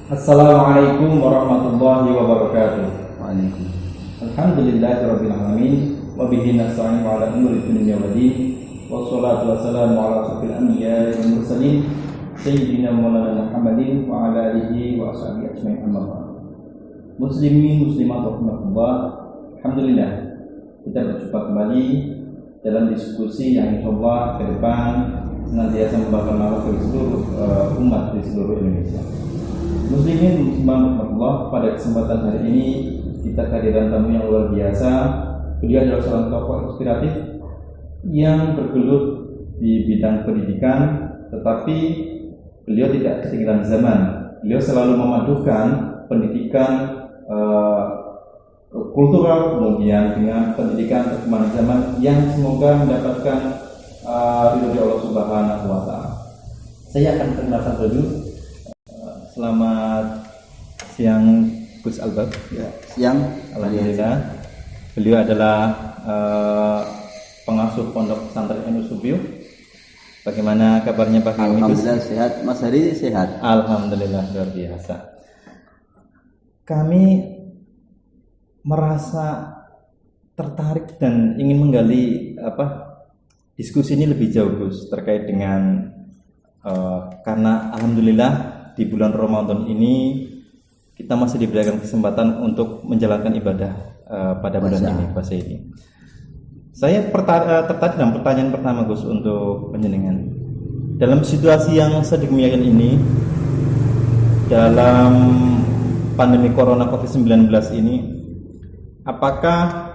Assalamualaikum warahmatullahi wabarakatuh. Waalaikumsalam. Alhamdulillahirabbil alamin wa bihi nasta'in ala umuri dunya waddin. Wassalatu wassalamu ala asyrofil anbiya'i wal mursalin sayyidina Maulana Muhammadin wa ala alihi wa ashabihi ajmain amma ba'd. Muslimin muslimat rahimakumullah. Alhamdulillah kita berjumpa kembali dalam diskusi yang insyaallah ke depan senantiasa membawa manfaat bagi seluruh umat di seluruh Indonesia. Muslimin muslimat, pada kesempatan hari ini kita kehadiran tamu yang luar biasa. Beliau adalah seorang tokoh inspiratif yang bergelut di bidang pendidikan, tetapi beliau tidak ketinggalan zaman. Beliau selalu memadukan pendidikan kultural kemudian dengan pendidikan perkembangan zaman yang semoga mendapatkan ridho Allah Subhanahu wa taala. Saya akan perkenalkan dulu. Selamat siang Gus Albab. Ya, siang. Alhamdulillah. Beliau adalah pengasuh Pondok Pesantren NU Sumbio. Bagaimana kabarnya Pak Gus? Alhamdulillah sehat. Mas Hari sehat. Alhamdulillah luar biasa. Kami merasa tertarik dan ingin menggali diskusi ini lebih jauh Gus terkait dengan karena alhamdulillah di bulan Ramadan ini kita masih diberikan kesempatan untuk menjalankan ibadah pada bulan ini, puasa ini. Saya tertarik dalam pertanyaan pertama Gus untuk penjenengan. Dalam situasi yang sedemikian ini, dalam pandemi Corona COVID-19 ini, apakah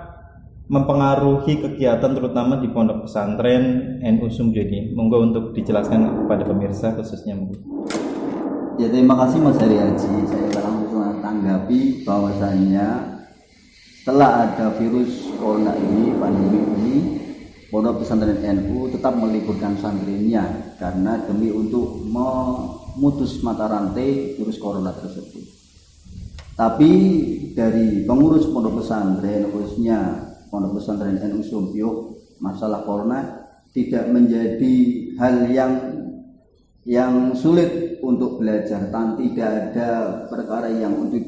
mempengaruhi kegiatan terutama di Pondok Pesantren NU Sumbio ini? Monggo untuk dijelaskan kepada pemirsa khususnya. Ya, terima kasih Mas Hari Haji. Saya langsung tanggapi bahwasanya setelah ada virus corona ini, pandemi ini, Pondok Pesantren NU tetap meliburkan santrinya karena demi untuk memutus mata rantai virus corona tersebut. Tapi dari pengurus Pondok Pesantren, khususnya Pondok Pesantren NU Sumbio, masalah corona tidak menjadi hal yang sulit untuk belajar, dan tidak ada perkara yang untuk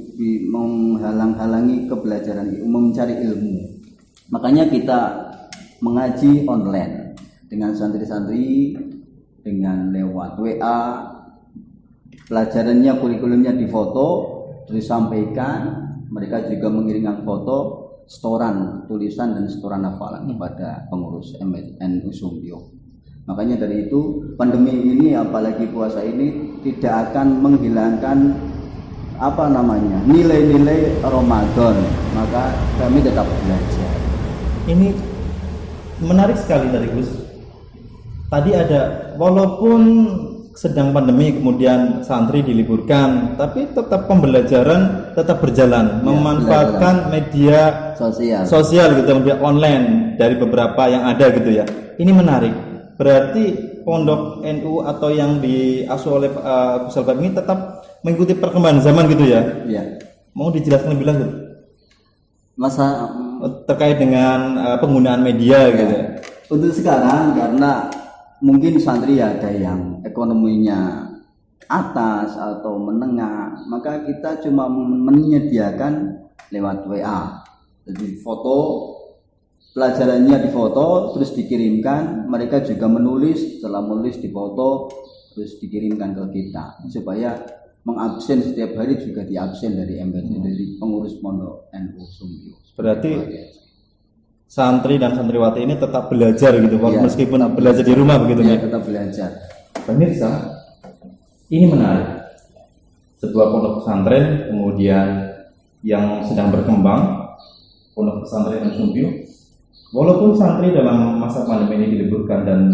menghalang-halangi kebelajaran, mencari ilmu. Makanya kita mengaji online dengan santri-santri, dengan lewat WA, pelajarannya, kurikulumnya difoto, disampaikan. Mereka juga mengirimkan foto, setoran tulisan dan setoran hafalan kepada pengurus NU Sumbio. Makanya dari itu pandemi ini, apalagi puasa ini, tidak akan menghilangkan nilai-nilai Ramadan. Maka kami tetap belajar. Ini menarik sekali dari Gus. Tadi ada, walaupun sedang pandemi kemudian santri diliburkan, tapi tetap pembelajaran tetap berjalan, memanfaatkan media sosial gitu, media online dari beberapa yang ada gitu ya. Ini menarik. Berarti Pondok NU atau yang diasuh oleh Gus Albab ini tetap mengikuti perkembangan zaman gitu ya? Iya. Mau dijelaskan lebih lanjut? Masa terkait dengan penggunaan media gitu. Untuk sekarang, karena mungkin santri ada yang ekonominya atas atau menengah, maka kita cuma menyediakan lewat WA. Jadi foto pelajarannya difoto terus dikirimkan, mereka juga menulis, setelah menulis difoto terus dikirimkan ke kita supaya mengabsen setiap hari juga diabsen dari dari pengurus Pondok NU Sumbio. Berarti santri dan santriwati ini tetap belajar gitu, meskipun belajar di rumah begitu ya? Tetap belajar. Pemirsa, ini menarik. Sebuah pondok pesantren kemudian yang sedang berkembang, Pondok Pesantren NU Sumbio. Walaupun santri dalam masa pandemi ini diliburkan dan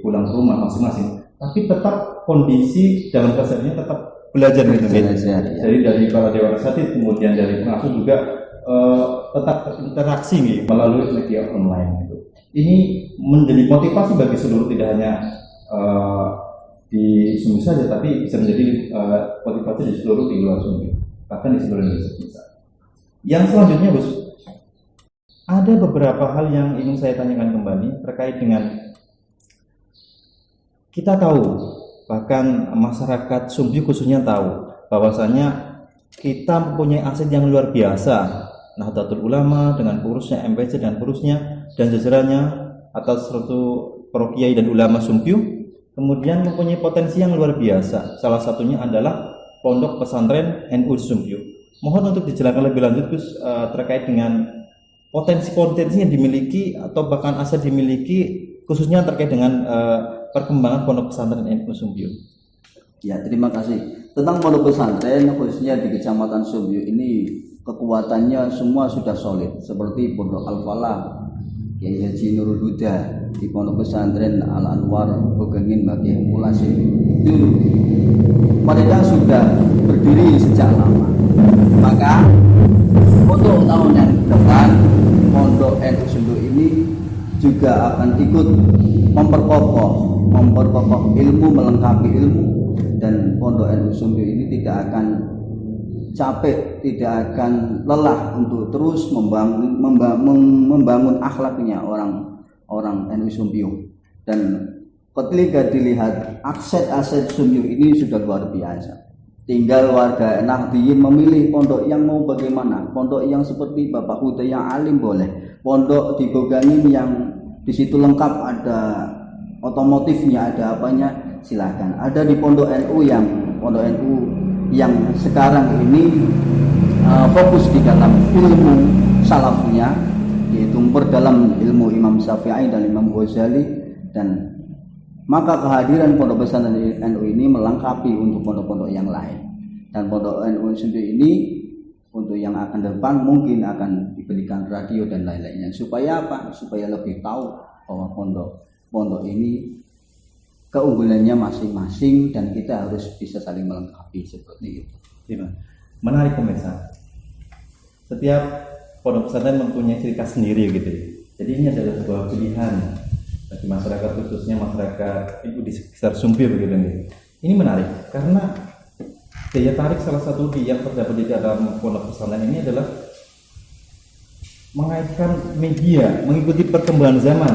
pulang ke rumah masing-masing, tapi tetap kondisi dalam kesehariannya tetap belajar gitu. Jadi dari para dewan asatidz kemudian dari pengasuh juga tetap berinteraksi nih melalui media online gitu. Ini menjadi motivasi bagi seluruh, tidak hanya di Sumbio saja, tapi bisa menjadi motivasi di seluruh di luar Sumbio, bahkan di seluruh Indonesia. Yang selanjutnya Gus, ada beberapa hal yang ingin saya tanyakan kembali terkait dengan, kita tahu bahkan masyarakat Sumbyu khususnya tahu bahwasanya kita mempunyai aset yang luar biasa. Nahdlatul Ulama dengan pengurusnya, MPC dan pengurusnya dan jajarannya atas suatu para kiai dan ulama Sumbyu kemudian mempunyai potensi yang luar biasa. Salah satunya adalah Pondok Pesantren NU Sumbyu. Mohon untuk dijelaskan lebih lanjut Gus terkait dengan potensi-potensi yang dimiliki atau bahkan aset dimiliki khususnya terkait dengan perkembangan Pondok Pesantren NU Sumbyu. Ya, terima kasih. Tentang pondok pesantren khususnya di Kecamatan Sumbyu ini kekuatannya semua sudah solid seperti Pondok Al-Falah, Kiai Haji Nurul Huda di Pondok Pesantren Al Anwar Bogengin Bagi Mulasin itu mereka sudah berdiri sejak lama. Maka untuk tahun yang depan Pondok NU Sumbyu ini juga akan ikut memperkokoh ilmu, melengkapi ilmu, dan Pondok NU Sumbyu ini tidak akan capek, tidak akan lelah untuk terus membangun akhlaknya orang NU Sumbyu. Dan ketika dilihat aset Sumbyu ini sudah luar biasa. Tinggal warga Nahdliyin memilih pondok yang mau bagaimana. Pondok yang seperti Bapak Huda yang alim boleh. Pondok di Bogangin yang di situ lengkap, ada otomotifnya, ada apanya, silakan. Ada di Pondok NU yang sekarang ini fokus di dalam ilmu salafnya, yaitu memperdalam ilmu Imam Syafi'i dan Imam Ghazali, dan maka kehadiran Pondok Pesantren NU ini melengkapi untuk pondok-pondok yang lain. Dan Pondok NU Sumbyu ini untuk yang akan depan mungkin akan diberikan radio dan lain-lainnya. Supaya apa? Supaya lebih tahu bahwa pondok ini keunggulannya masing-masing dan kita harus bisa saling melengkapi seperti itu. Menarik pemirsa. Setiap pondok pesantren mempunyai ciri khas sendiri gitu. Jadi ini adalah sebuah pilihan bagi masyarakat, khususnya masyarakat ibu di sekitar Sumbyu begitu nih. Ini menarik karena daya tarik salah satu yang terdapat di dalam pondok pesantren ini adalah mengaitkan media, mengikuti perkembangan zaman.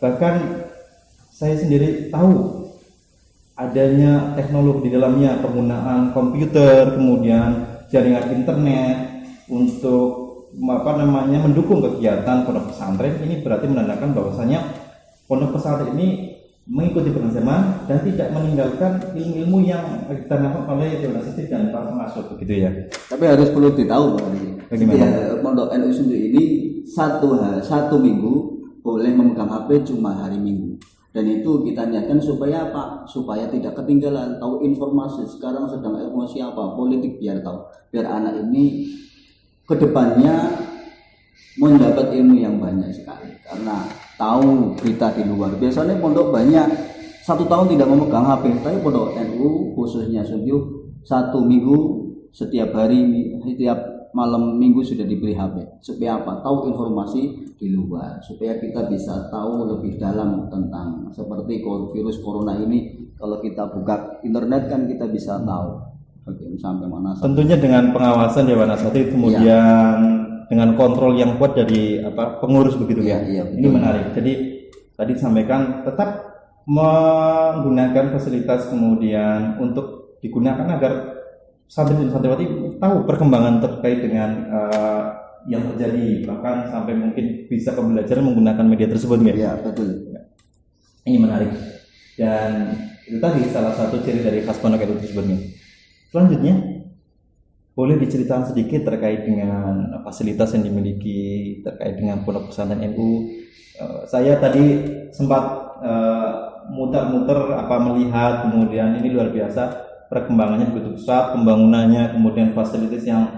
Bahkan saya sendiri tahu adanya teknologi di dalamnya, penggunaan komputer, kemudian jaringan internet untuk mendukung kegiatan pondok pesantren. Ini berarti menandakan bahwasanya pondok pesantren ini mengikuti perkembangan zaman dan tidak meninggalkan ilmu-ilmu yang ditanamkan oleh universitas dan para pengasuh begitu ya. Tapi harus perlu ditahu bagaimana Pondok NU Sumbyu ini satu minggu boleh memegang HP cuma hari Minggu. Dan itu kita niatkan supaya apa? Supaya tidak ketinggalan, tahu informasi sekarang sedang emosi apa, politik biar tahu. Biar anak ini kedepannya mendapat ilmu yang banyak sekali karena tahu berita di luar. Biasanya pondok banyak 1 tahun tidak memegang HP, tapi pondok NU khususnya Sumbyu 1 minggu setiap hari, setiap malam minggu sudah diberi HP. Supaya apa? Tahu informasi di luar, supaya kita bisa tahu lebih dalam tentang seperti virus corona ini. Kalau kita buka internet kan kita bisa tahu sampai mana. Tentunya dengan pengawasan Dewan Asatidz, kemudian dengan kontrol yang kuat dari pengurus begitu ya. Ini menarik. Jadi tadi sampaikan tetap menggunakan fasilitas kemudian untuk digunakan agar santri dan santriwati tahu perkembangan terkait dengan yang terjadi, bahkan sampai mungkin bisa pembelajaran menggunakan media tersebut ya. Iya, betul. Ini menarik. Dan itu tadi salah satu ciri dari khas pondok NU tersebut. Selanjutnya boleh diceritakan sedikit terkait dengan fasilitas yang dimiliki terkait dengan pondok pesantren NU. Saya tadi sempat muter-muter melihat, kemudian ini luar biasa perkembangannya begitu pesat, pembangunannya, kemudian fasilitas yang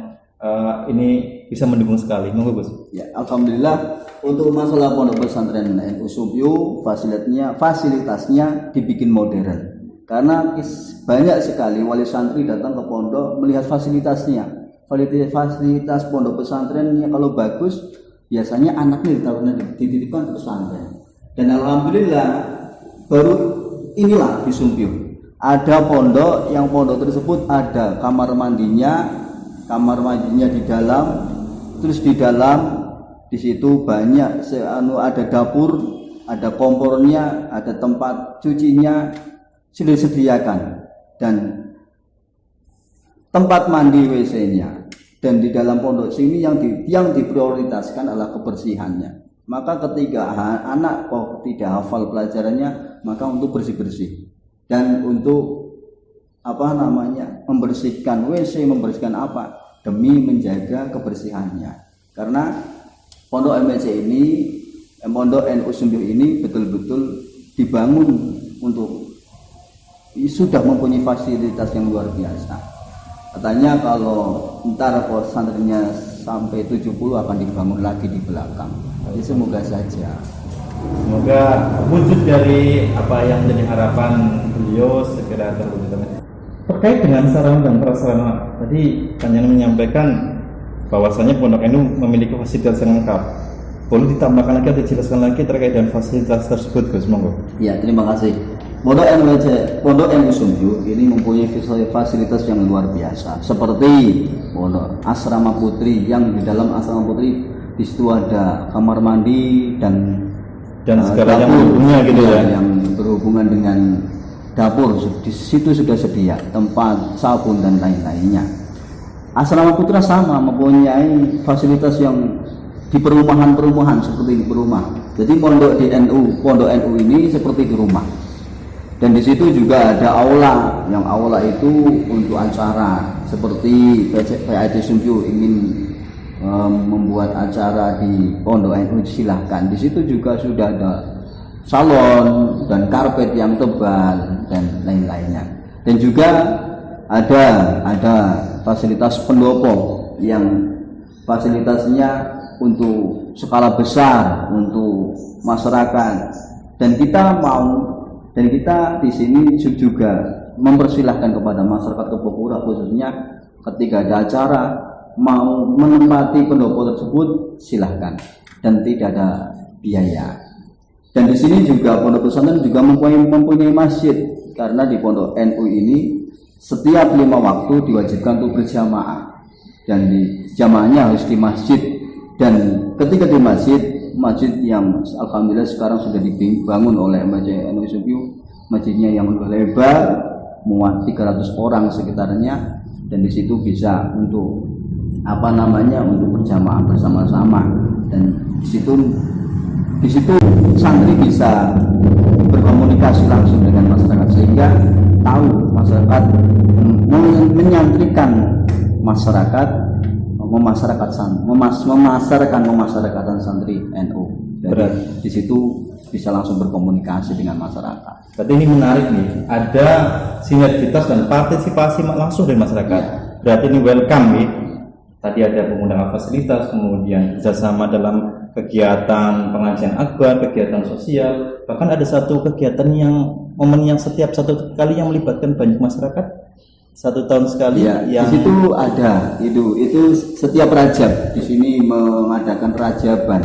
ini bisa mendukung sekali. Monggo Gus. Ya, alhamdulillah untuk masalah pondok pesantren NU Sumbyu fasilitasnya dibikin modern. Karena banyak sekali wali santri datang ke pondok melihat fasilitasnya. Fasilitas pondok pesantrennya kalau bagus, biasanya anaknya dititipkan ke pesantren. Dan alhamdulillah baru inilah di Sumbyu ada pondok yang pondok tersebut ada kamar mandinya di dalam, terus di dalam di situ banyak ada dapur, ada kompornya, ada tempat cucinya, sudah disediakan, dan tempat mandi WC-nya, dan di dalam pondok sini yang diprioritaskan adalah kebersihannya. Maka ketika anak kok tidak hafal pelajarannya, maka untuk bersih-bersih dan untuk membersihkan WC, membersihkan apa, demi menjaga kebersihannya. Karena pondok MNC ini, pondok NU Sumbio ini betul-betul dibangun untuk sudah mempunyai fasilitas yang luar biasa. Katanya kalau ntar pesantrennya sampai 70 akan dibangun lagi di belakang. Jadi semoga saja. Semoga wujud dari apa yang menjadi harapan beliau segera terwujud. Terkait dengan sarana dan prasarana, tadi Panjenengan menyampaikan bahwasanya Pondok NU memiliki fasilitas yang lengkap. Boleh ditambahkan lagi atau dijelaskan lagi terkait dengan fasilitas tersebut, Gus? Monggo. Ya, terima kasih. Pondok NU Sumbio ini mempunyai fasilitas yang luar biasa, seperti pondok asrama putri, yang di dalam asrama putri di situ ada kamar mandi dan segala dapur, yang berhubungan gitu ya, yang berhubungan dengan dapur. Di situ sudah sedia tempat sabun dan lain-lainnya. Asrama putra sama mempunyai fasilitas yang di perumahan seperti di rumah. Jadi pondok NU ini seperti di rumah. Dan di situ juga ada aula, yang aula itu untuk acara seperti PAD Sumbio ingin membuat acara di Pondok NU, silahkan. Di situ juga sudah ada salon dan karpet yang tebal dan lain-lainnya. Dan juga ada fasilitas pendopo yang fasilitasnya untuk skala besar untuk masyarakat. Dan kita di sini juga mempersilahkan kepada masyarakat Kebopura, khususnya ketika ada acara mau menempati pendopo tersebut, silahkan dan tidak ada biaya. Dan di sini juga pondok pesantren juga mempunyai masjid, karena di pondok NU ini setiap 5 waktu diwajibkan untuk berjamaah, dan di jamaahnya harus di masjid. Dan ketika di masjid yang alhamdulillah sekarang sudah dibangun oleh Masjid NU Sumbio, masjidnya yang lebar muat 300 orang sekitarnya, dan di situ bisa untuk untuk berjamaah bersama-sama. Dan di situ santri bisa berkomunikasi langsung dengan masyarakat, sehingga tahu masyarakat menyantrikan masyarakat, memasyarakatan santri NU. Jadi di situ bisa langsung berkomunikasi dengan masyarakat. Berarti ini menarik nih, ada sinergitas dan partisipasi langsung dari masyarakat. Berarti ini welcome nih. Tadi ada pengundangan fasilitas, kemudian kerjasama dalam kegiatan pengajian akbar, kegiatan sosial, bahkan ada satu kegiatan momen yang setiap satu kali yang melibatkan banyak masyarakat, 1 tahun sekali. Ya, di situ ada itu setiap Rajab di sini mengadakan rajaban,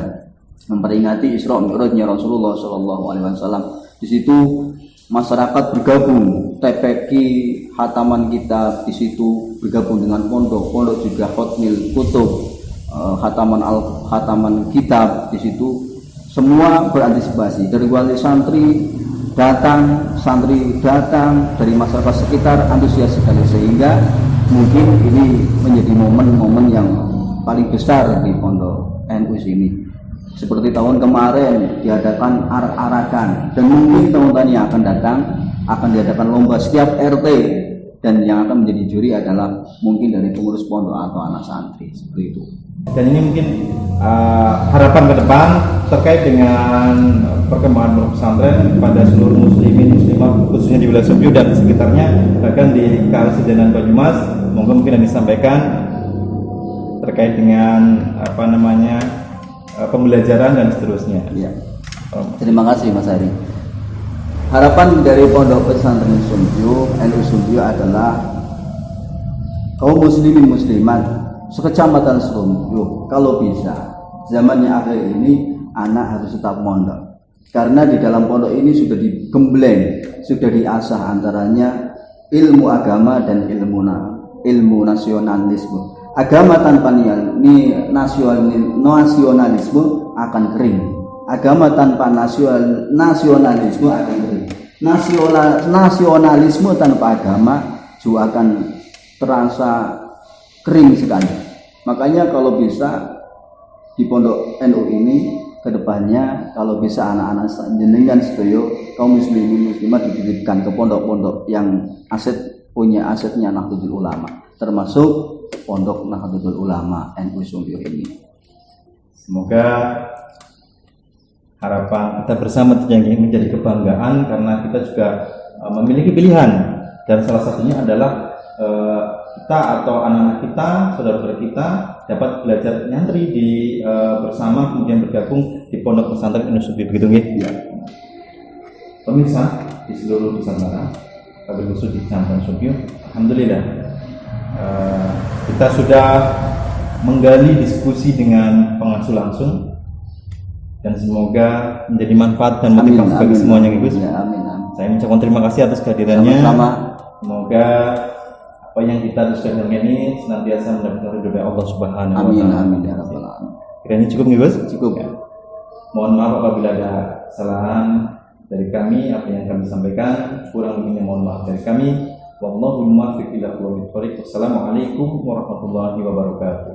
memperingati Isra Mi'rajnya Rasulullah SAW. Di situ masyarakat bergabung, TPQ, khataman kitab, di situ bergabung dengan pondok juga khotmil kutub, khataman kitab. Di situ semua berantisipasi, dari wali santri datang, dari masyarakat sekitar antusias sekali, sehingga mungkin ini menjadi momen-momen yang paling besar di pondok NU ini. Seperti tahun kemarin diadakan arak-arakan, dan mungkin tahun-tahun yang akan datang akan diadakan lomba setiap RT, dan yang akan menjadi juri adalah mungkin dari pengurus pondok atau anak santri, seperti itu. Dan ini mungkin harapan ke depan terkait dengan perkembangan pesantren pada seluruh muslimin muslimah, khususnya di wilayah Sumbio dan sekitarnya, bahkan di Karesidenan Banyumas. Mungkin yang disampaikan terkait dengan pembelajaran dan seterusnya. Ya. Terima kasih Mas Ari. Harapan dari Pondok Pesantren Sumbio, NU Sumbio adalah kaum muslimin muslimat sekecamatan Sumbio, kalau bisa zamannya akhir ini anak harus tetap mondok, karena di dalam pondok ini sudah digembleng, sudah diasah antaranya ilmu agama dan ilmu nasionalisme. Agama tanpa nasionalisme akan kering. Agama tanpa nasionalisme akan kering. nasionalisme tanpa agama juga akan terasa kering sekali. Makanya kalau bisa di pondok NU ini kedepannya kalau bisa anak-anak jenengan sedoyo kaum muslimin muslimat dititipkan ke pondok-pondok yang punya asetnya Nahdlatul Ulama, termasuk pondok Nahdlatul Ulama NU Sumbio ini. Semoga harapan kita bersama yang menjadi kebanggaan karena kita juga memiliki pilihan, dan salah satunya adalah kita atau anak-anak kita, saudara-saudara kita dapat belajar nyantri di bersama, kemudian bergabung di pondok pesantren NU Sumbio, begitu nggih? Ya. Pemirsa di seluruh Nusantara, wabil khusus di pesantren Sumbio, alhamdulillah kita sudah menggali diskusi dengan pengasuh langsung, dan semoga menjadi manfaat dan motivasi bagi semuanya, Gus. Ya, amin. Saya mengucapkan terima kasih atas kehadirannya. Sama-sama. Semoga apa yang kita diskusikan ini senantiasa mendapatkan ridho dari Allah Subhanahu wa Ta'ala. Amin ya rabbal alamin. Kiranya cukup nih, Gus? Cukup. Ya. Mohon maaf apabila ada kesalahan dari kami, apa yang kami sampaikan kurang lebihnya mohon maaf dari kami. Wallahu muwaffiq ila aqwamit thoriq. Wassalamualaikum warahmatullahi wabarakatuh.